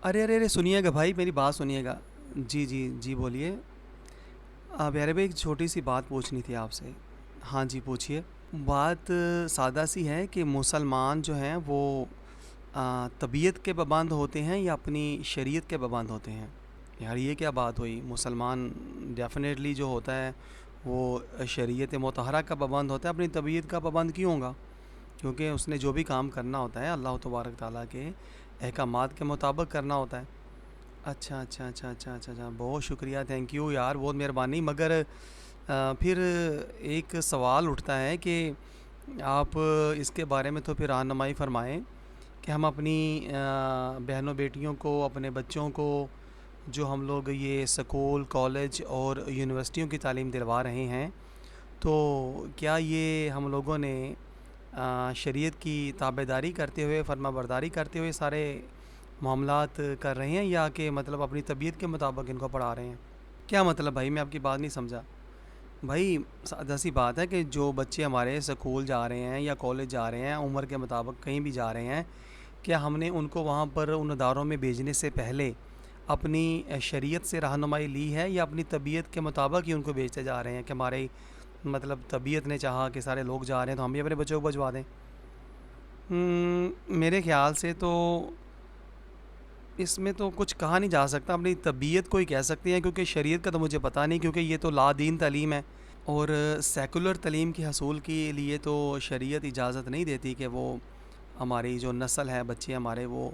ارے ارے ارے سنیے گا بھائی، میری بات سنیے گا. جی جی جی بولیے. پیارے بھائی ایک چھوٹی سی بات پوچھنی تھی آپ سے. ہاں جی پوچھیے. بات سادہ سی ہے کہ مسلمان جو ہیں وہ طبیعت کے پابند ہوتے ہیں یا اپنی شریعت کے پابند ہوتے ہیں؟ یار یہ کیا بات ہوئی؟ مسلمان ڈیفینیٹلی جو ہوتا ہے وہ شریعت مطہرہ کا پابند ہوتا ہے، اپنی طبیعت کا پابند کیوں ہوگا؟ کیونکہ اس نے جو بھی کام کرنا ہوتا ہے اللہ تبارک تعالیٰ کے احکامات کے مطابق کرنا ہوتا ہے. اچھا اچھا اچھا اچھا اچھا اچھا، بہت شکریہ، تھینک یو یار، بہت مہربانی. مگر پھر ایک سوال اٹھتا ہے کہ آپ اس کے بارے میں تو پھر رہنمائی فرمائیں کہ ہم اپنی بہنوں بیٹیوں کو، اپنے بچوں کو جو ہم لوگ یہ سکول کالج اور یونیورسٹیوں کی تعلیم دلوا رہے ہیں، تو کیا یہ ہم لوگوں نے شریعت کی تابع داری کرتے ہوئے، فرما برداری کرتے ہوئے سارے معاملات کر رہے ہیں، یا کہ مطلب اپنی طبیعت کے مطابق ان کو پڑھا رہے ہیں؟ کیا مطلب بھائی؟ میں آپ کی بات نہیں سمجھا. بھائی سادہ سی بات ہے کہ جو بچے ہمارے اسکول جا رہے ہیں یا کالج جا رہے ہیں، عمر کے مطابق کہیں بھی جا رہے ہیں، کیا ہم نے ان کو وہاں پر ان اداروں میں بھیجنے سے پہلے اپنی شریعت سے رہنمائی لی ہے، یا اپنی طبیعت کے مطابق ہی ان کو بھیجتے جا رہے ہیں کہ ہمارے مطلب طبیعت نے چاہا کہ سارے لوگ جا رہے ہیں تو ہم بھی اپنے بچوں کو بھجوا دیں؟ میرے خیال سے تو اس میں تو کچھ کہا نہیں جا سکتا، اپنی طبیعت کو ہی کہہ سکتے ہیں، کیونکہ شریعت کا تو مجھے پتہ نہیں، کیونکہ یہ تو لا دین تعلیم ہے. اور سیکولر تعلیم کے حصول کے لیے تو شریعت اجازت نہیں دیتی کہ وہ ہماری جو نسل ہے، بچے ہمارے، وہ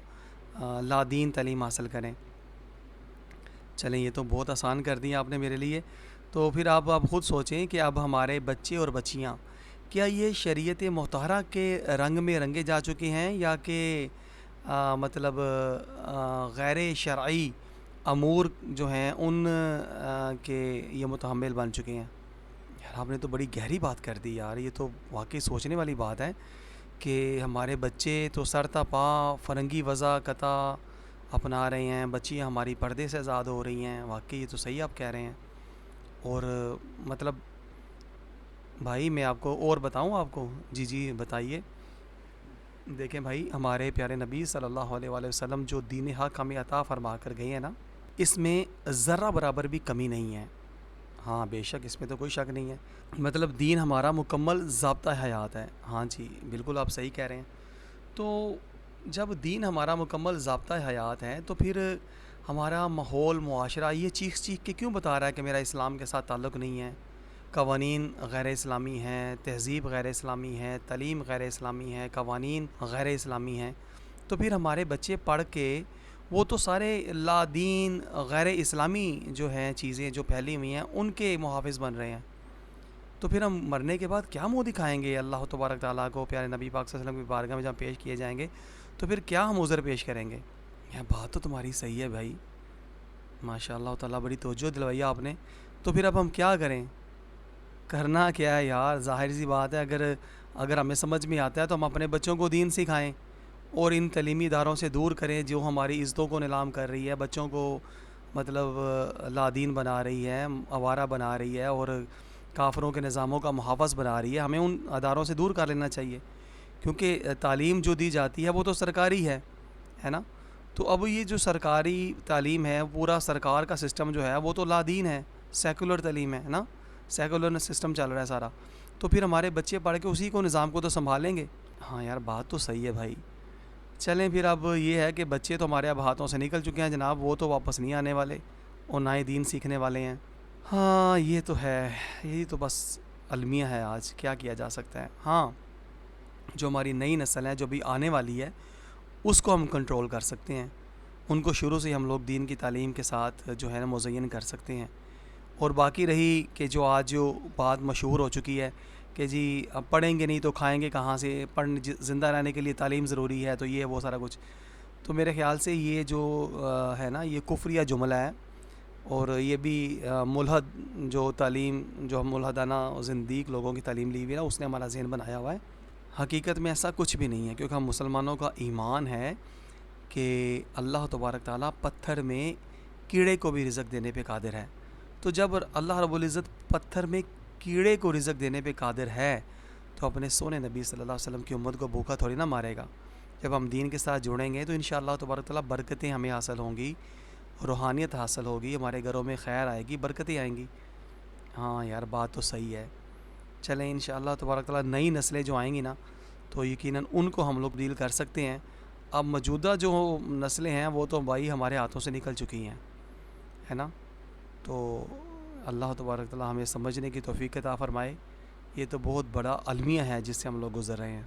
لا دین تعلیم حاصل کریں. چلیں یہ تو بہت آسان کر دیا آپ نے میرے لیے. تو پھر آپ خود سوچیں کہ اب ہمارے بچے اور بچیاں کیا یہ شریعت مطہرہ کے رنگ میں رنگے جا چکے ہیں، یا کہ مطلب غیر شرعی امور جو ہیں ان کے یہ متحمل بن چکے ہیں؟ یار آپ نے تو بڑی گہری بات کر دی یار، یہ تو واقعی سوچنے والی بات ہے کہ ہمارے بچے تو سر تا پا فرنگی وضع قطع اپنا رہے ہیں، بچیاں ہماری پردے سے آزاد ہو رہی ہیں. واقعی یہ تو صحیح آپ کہہ رہے ہیں. اور مطلب بھائی میں آپ کو اور بتاؤں آپ کو؟ جی جی بتائیے. دیکھیں بھائی، ہمارے پیارے نبی صلی اللہ علیہ وآلہ وسلم جو دین حق ہمیں عطا فرما کر گئے ہیں نا، اس میں ذرہ برابر بھی کمی نہیں ہے. ہاں بے شک، اس میں تو کوئی شک نہیں ہے. مطلب دین ہمارا مکمل ضابطہ حیات ہے. ہاں جی بالکل آپ صحیح کہہ رہے ہیں. تو جب دین ہمارا مکمل ضابطہ حیات ہے تو پھر ہمارا ماحول معاشرہ یہ چیخ کے کیوں بتا رہا ہے کہ میرا اسلام کے ساتھ تعلق نہیں ہے؟ قوانین غیر اسلامی ہیں، تہذیب غیر اسلامی ہے، تعلیم غیر اسلامی ہے، قوانین غیر اسلامی ہیں. تو پھر ہمارے بچے پڑھ کے وہ تو سارے لا دین غیر اسلامی جو ہیں چیزیں جو پھیلی ہوئی ہیں ان کے محافظ بن رہے ہیں. تو پھر ہم مرنے کے بعد کیا منہ دکھائیں گے اللہ تبارک تعالیٰ کو؟ پیارے نبی پاک صلی اللہ علیہ وسلم کی بارگاہ میں جہاں پیش کیے جائیں گے تو پھر کیا ہم عذر پیش کریں گے؟ یہ بات تو تمہاری صحیح ہے بھائی، ماشاء اللہ تعالیٰ، بڑی توجہ دلوائی آپ نے. تو پھر اب ہم کیا کریں؟ کرنا کیا ہے یار؟ ظاہر سی بات ہے، اگر ہمیں سمجھ میں آتا ہے تو ہم اپنے بچوں کو دین سکھائیں اور ان تعلیمی اداروں سے دور کریں جو ہماری عزتوں کو نیلام کر رہی ہے، بچوں کو مطلب لا دین بنا رہی ہے، آوارہ بنا رہی ہے اور کافروں کے نظاموں کا محافظ بنا رہی ہے. ہمیں ان اداروں سے دور کر لینا چاہیے، کیونکہ تعلیم جو دی جاتی ہے وہ تو سرکاری ہے نا. تو اب یہ جو سرکاری تعلیم ہے، پورا سرکار کا سسٹم جو ہے وہ تو لا دین ہے، سیکولر تعلیم ہے نا، سیکولر سسٹم چل رہا ہے سارا. تو پھر ہمارے بچے پڑھ کے اسی کو نظام کو تو سنبھالیں گے. ہاں یار بات تو صحیح ہے بھائی. چلیں پھر اب یہ ہے کہ بچے تو ہمارے اب ہاتھوں سے نکل چکے ہیں جناب، وہ تو واپس نہیں آنے والے اور نہ ہی دین سیکھنے والے ہیں. ہاں یہ تو ہے، یہی تو بس المیہ ہے آج، کیا کیا جا سکتا ہے. ہاں جو ہماری نئی نسل ہے جو بھی آنے والی ہے اس کو ہم کنٹرول کر سکتے ہیں، ان کو شروع سے ہم لوگ دین کی تعلیم کے ساتھ جو ہے نا مزین کر سکتے ہیں. اور باقی رہی کہ جو آج جو بات مشہور ہو چکی ہے کہ جی اب پڑھیں گے نہیں تو کھائیں گے کہاں سے، زندہ رہنے کے لیے تعلیم ضروری ہے، تو یہ وہ سارا کچھ، تو میرے خیال سے یہ جو ہے نا یہ کفریہ جملہ ہے. اور یہ بھی ملحد جو تعلیم، جو ہم ملحدانہ زندیق لوگوں کی تعلیم لی ہوئی ہے نا، اس نے ہمارا ذہن بنایا ہوا ہے. حقیقت میں ایسا کچھ بھی نہیں ہے، کیونکہ ہم مسلمانوں کا ایمان ہے کہ اللہ تبارک تعالیٰ پتھر میں کیڑے کو بھی رزق دینے پہ قادر ہے. تو جب اللہ رب العزت پتھر میں کیڑے کو رزق دینے پہ قادر ہے تو اپنے سونے نبی صلی اللہ علیہ وسلم کی امت کو بھوکا تھوڑی نہ مارے گا. جب ہم دین کے ساتھ جڑیں گے تو انشاءاللہ تبارک تعالیٰ برکتیں ہمیں حاصل ہوں گی، روحانیت حاصل ہوگی، ہمارے گھروں میں خیر آئے گی، برکتیں آئیں گی۔ ہاں یار بات تو صحیح ہے۔ چلیں انشاءاللہ تبارک تعالیٰ نئی نسلیں جو آئیں گی نا تو یقیناً ان کو ہم لوگ ڈیل کر سکتے ہیں۔ اب موجودہ جو نسلیں ہیں وہ تو بھائی ہمارے ہاتھوں سے نکل چکی ہیں، ہے نا؟ تو اللہ تبارک تعالیٰ ہمیں سمجھنے کی توفیق عطا فرمائے۔ یہ تو بہت بڑا المیہ ہے جس سے ہم لوگ گزر رہے ہیں۔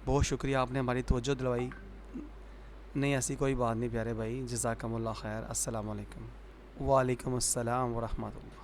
بہت شکریہ، آپ نے ہماری توجہ دلوائی۔ نہیں ایسی کوئی بات نہیں پیارے بھائی، جزاکم اللہ خیر۔ السلام علیکم۔ وعلیکم السلام ورحمۃ اللہ۔